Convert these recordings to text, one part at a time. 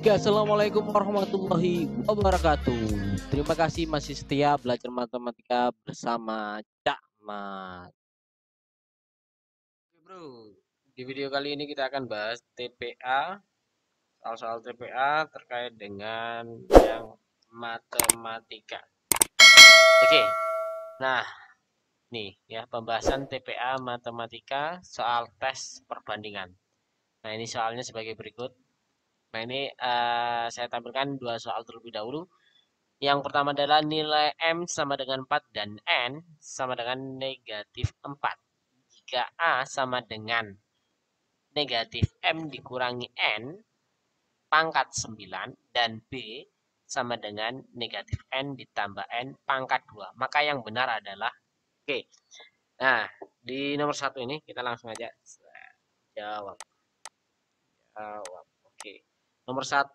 Oke, assalamualaikum warahmatullahi wabarakatuh. Terima kasih masih setia belajar matematika bersama Cak Mat. Oke, bro. Di video kali ini kita akan bahas TPA, soal-soal TPA terkait dengan yang matematika. Oke, nah nih ya pembahasan TPA matematika soal tes perbandingan. Nah ini soalnya sebagai berikut. Nah ini saya tampilkan dua soal terlebih dahulu. Yang pertama adalah nilai M sama dengan 4 dan N sama dengan negatif 4. Jika A sama dengan negatif M dikurangi N pangkat 9 dan B sama dengan negatif N ditambah N pangkat 2. Maka yang benar adalah oke. Nah, di nomor 1 ini kita langsung aja jawab. Oke. Nomor 1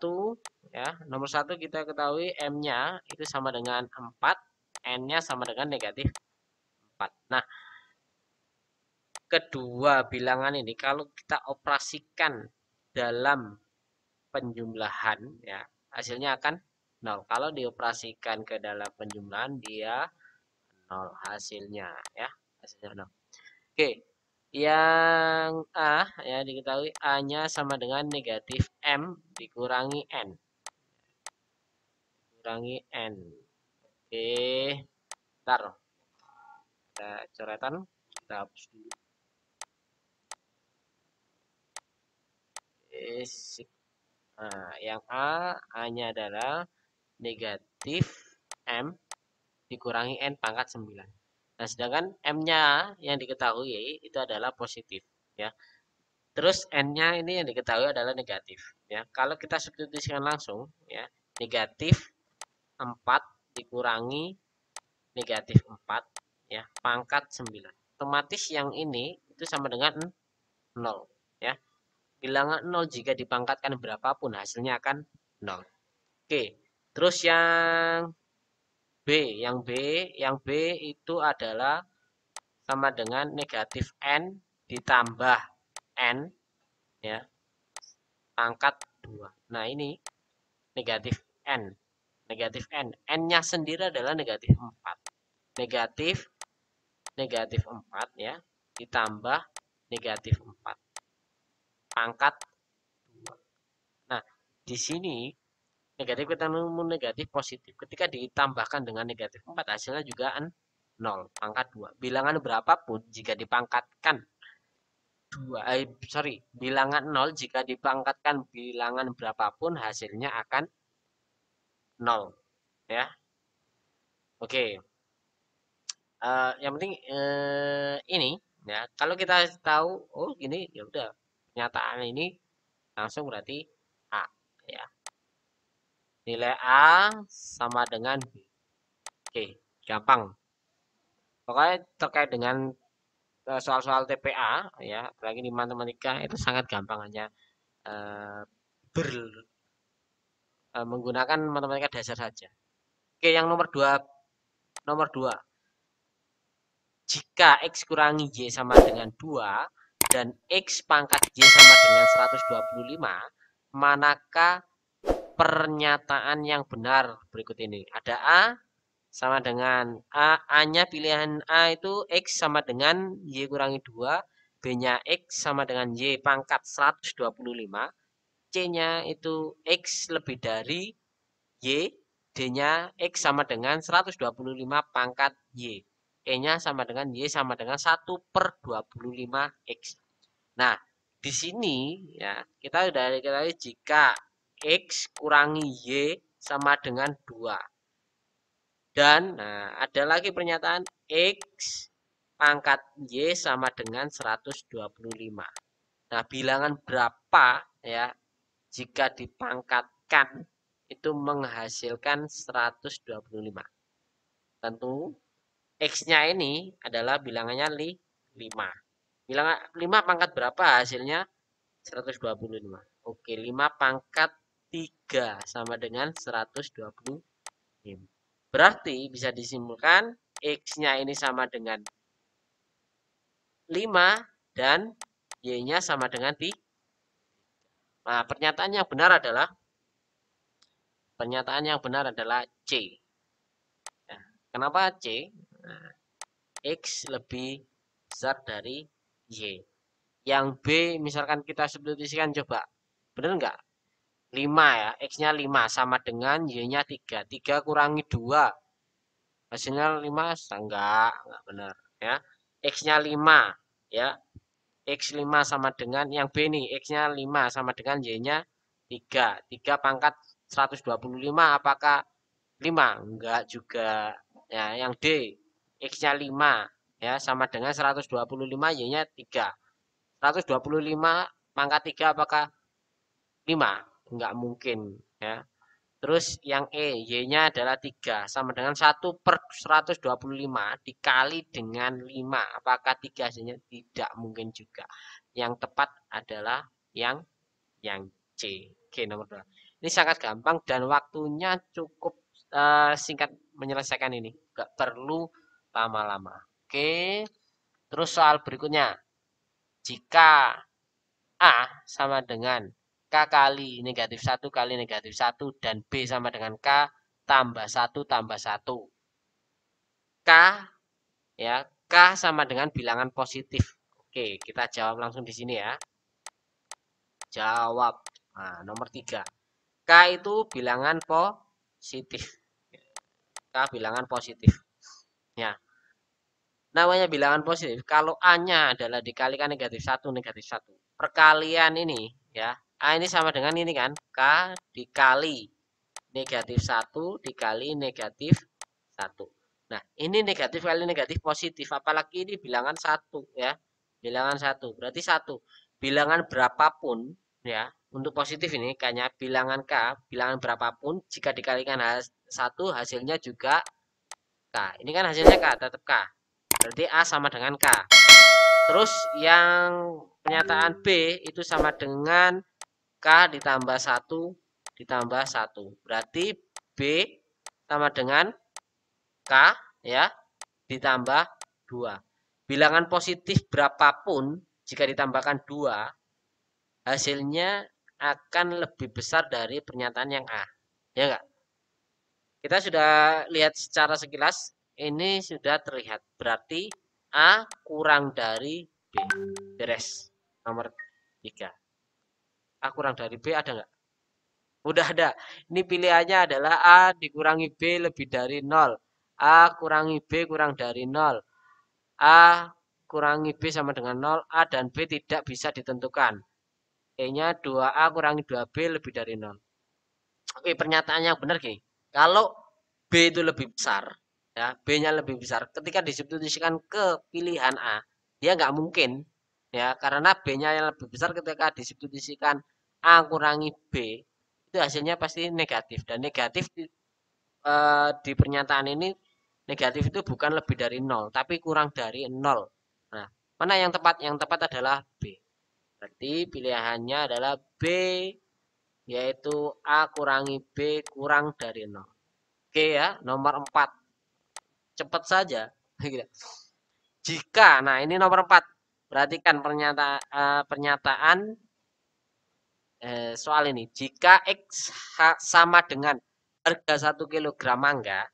ya, nomor 1 kita ketahui M-nya itu sama dengan 4, N-nya sama dengan negatif 4. Nah, kedua bilangan ini kalau kita operasikan dalam penjumlahan ya, hasilnya akan 0. Kalau dioperasikan ke dalam penjumlahan dia 0 hasilnya ya, hasilnya 0. Oke. Yang A ya diketahui A-nya sama dengan negatif M dikurangi N. Kurangi N. Oke. Ntar. Ada coretan. Kita hapus dulu. Nah, yang A-nya adalah negatif M dikurangi N pangkat 9. Nah, sedangkan M-nya yang diketahui itu adalah positif. Ya. Terus N-nya ini yang diketahui adalah negatif. Ya. Kalau kita substitusikan langsung, ya negatif 4 dikurangi negatif 4 ya pangkat 9. Otomatis yang ini itu sama dengan 0 ya. Bilangan 0 jika dipangkatkan berapapun hasilnya akan 0. Oke. Terus yang B itu adalah sama dengan negatif N ditambah N ya pangkat 2. Nah, ini negatif N. Negatif N. N-nya sendiri adalah negatif 4. Negatif 4 ya ditambah negatif 4 pangkat 2. Nah, di sini negatif ketemu negatif positif. Ketika ditambahkan dengan negatif 4 hasilnya juga 0 pangkat 2. Bilangan berapapun jika dipangkatkan bilangan 0 jika dipangkatkan bilangan berapapun hasilnya akan 0 ya. Oke. Yang penting ini ya kalau kita tahu oh gini ya udah pernyataan ini langsung berarti A ya. Nilai A sama dengan B. Oke, gampang. Pokoknya terkait dengan soal-soal TPA ya, apalagi di matematika itu sangat gampang hanya eh, menggunakan matematika dasar saja. Oke, yang nomor 2. Jika X kurangi Y sama dengan 2 dan X pangkat Y sama dengan 125, manakah pernyataan yang benar berikut ini? Ada A sama dengan A-nya pilihan A itu X sama dengan Y kurangi 2, B-nya X sama dengan Y pangkat 125, C-nya itu X lebih dari Y, D-nya X sama dengan 125 pangkat Y. E-nya sama dengan Y sama dengan 1/25X. Nah, di sini ya kita sudah diketahui jika X kurangi Y sama dengan 2. Dan nah, ada lagi pernyataan X pangkat Y sama dengan 125. Nah, bilangan berapa ya jika dipangkatkan itu menghasilkan 125. Tentu X-nya ini adalah bilangannya 5. Bilangan 5 pangkat berapa hasilnya? 125. Oke, 5 pangkat 3 sama dengan 125. Berarti bisa disimpulkan X-nya ini sama dengan 5 dan Y-nya sama dengan 3. Nah, pernyataan yang benar adalah Pernyataan yang benar adalah C. Nah, kenapa C? Nah, X lebih besar dari Y. Yang B misalkan kita substitusikan coba. Benar nggak? 5 ya. X-nya 5 sama dengan Y-nya 3. 3 kurangi 2. Hasilnya 5. Enggak benar. Ya. X-nya 5. Ya. X5 sama dengan yang B nih. X-nya 5 sama dengan Y-nya 3. 3 pangkat 125 apakah 5? Enggak juga. Ya, yang D. X-nya 5 ya sama dengan 125, Y-nya 3. 125 pangkat 3 apakah 5? Enggak mungkin ya. Terus yang E, Y-nya adalah 3 sama dengan 1/125 dikali dengan 5. Apakah 3 hasilnya? Tidak mungkin juga. Yang tepat adalah yang C. Oke, nomor 2. Ini sangat gampang dan waktunya cukup singkat menyelesaikan ini. Enggak perlu lama-lama. Oke. Terus soal berikutnya. Jika A sama dengan K kali negatif 1 kali negatif 1 dan B sama dengan K tambah 1 tambah 1. K ya, K sama dengan bilangan positif. Oke, kita jawab langsung di sini ya. Jawab. Nah, nomor 3. K itu bilangan positif. K bilangan positif. Ya. Namanya bilangan positif kalau A-nya adalah dikalikan negatif 1 negatif 1. Perkalian ini ya. A ini sama dengan ini kan, K dikali negatif 1 dikali negatif 1. Nah, ini negatif kali negatif positif, apalagi ini bilangan 1 ya. Bilangan 1, berarti 1. Bilangan berapapun ya, untuk positif ini kayaknya bilangan K, bilangan berapapun jika dikalikan 1 hasilnya juga K. Ini kan hasilnya K, tetap K. Berarti A sama dengan K. Terus yang pernyataan B itu sama dengan K ditambah 1 ditambah 1. Berarti B sama dengan K ya ditambah 2. Bilangan positif berapapun jika ditambahkan 2 hasilnya akan lebih besar dari pernyataan yang A. Ya enggak? Kita sudah lihat secara sekilas ini sudah terlihat. Berarti A kurang dari B. Beres. Nomor 3. A kurang dari B ada nggak? Udah ada. Ini pilihannya adalah A dikurangi B lebih dari 0. A kurangi B kurang dari 0. A kurangi B sama dengan 0. A dan B tidak bisa ditentukan. E-nya 2A kurangi 2B lebih dari 0. Oke, pernyataan yang benar gini. Kalau B itu lebih besar, ya, B-nya lebih besar. Ketika disubstitusikan ke pilihan A, dia nggak mungkin, ya, karena B-nya yang lebih besar ketika disubstitusikan A kurangi B, itu hasilnya pasti negatif. Dan negatif di pernyataan ini, negatif itu bukan lebih dari 0, tapi kurang dari 0. Nah, mana yang tepat? Yang tepat adalah B. Berarti pilihannya adalah B, yaitu A kurangi B kurang dari 0. Oke ya, nomor 4. Cepat saja. Jika, nah ini nomor 4. Perhatikan pernyataan soal ini. Jika X sama dengan harga 1 kg mangga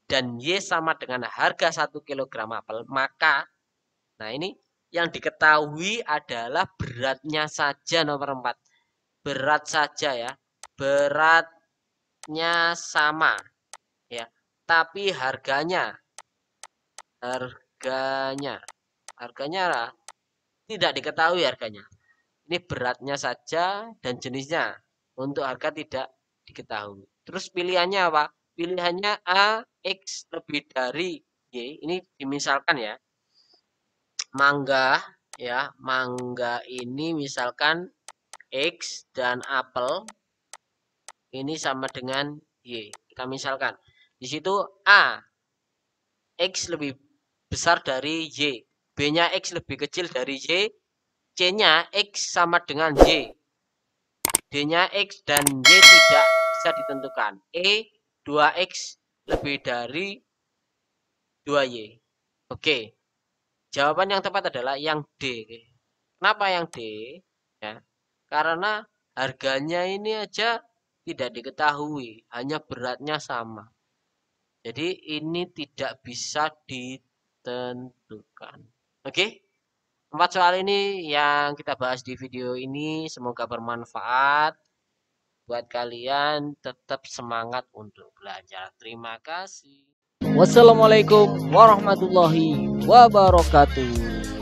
dan Y sama dengan harga 1 kg apel, maka nah ini yang diketahui adalah beratnya saja nomor 4. Berat saja ya. Beratnya sama ya. Tapi harganya harganya tidak diketahui harganya. Ini beratnya saja dan jenisnya. Untuk harga tidak diketahui. Terus pilihannya apa? Pilihannya A, X lebih dari Y. Ini dimisalkan ya. Mangga ya, mangga ini misalkan X dan apel ini sama dengan Y. Kita misalkan di situ A X lebih besar dari Y, B-nya X lebih kecil dari Y, C-nya X sama dengan Y, D-nya X dan Y tidak bisa ditentukan. E 2X lebih dari 2Y. Oke, jawaban yang tepat adalah yang D. Kenapa yang D? Ya, karena harganya ini aja tidak diketahui, hanya beratnya sama. Jadi ini tidak bisa ditentukan. Oke? 4 soal ini yang kita bahas di video ini, semoga bermanfaat buat kalian, tetap semangat untuk belajar. Terima kasih. Wassalamualaikum warahmatullahi wabarakatuh.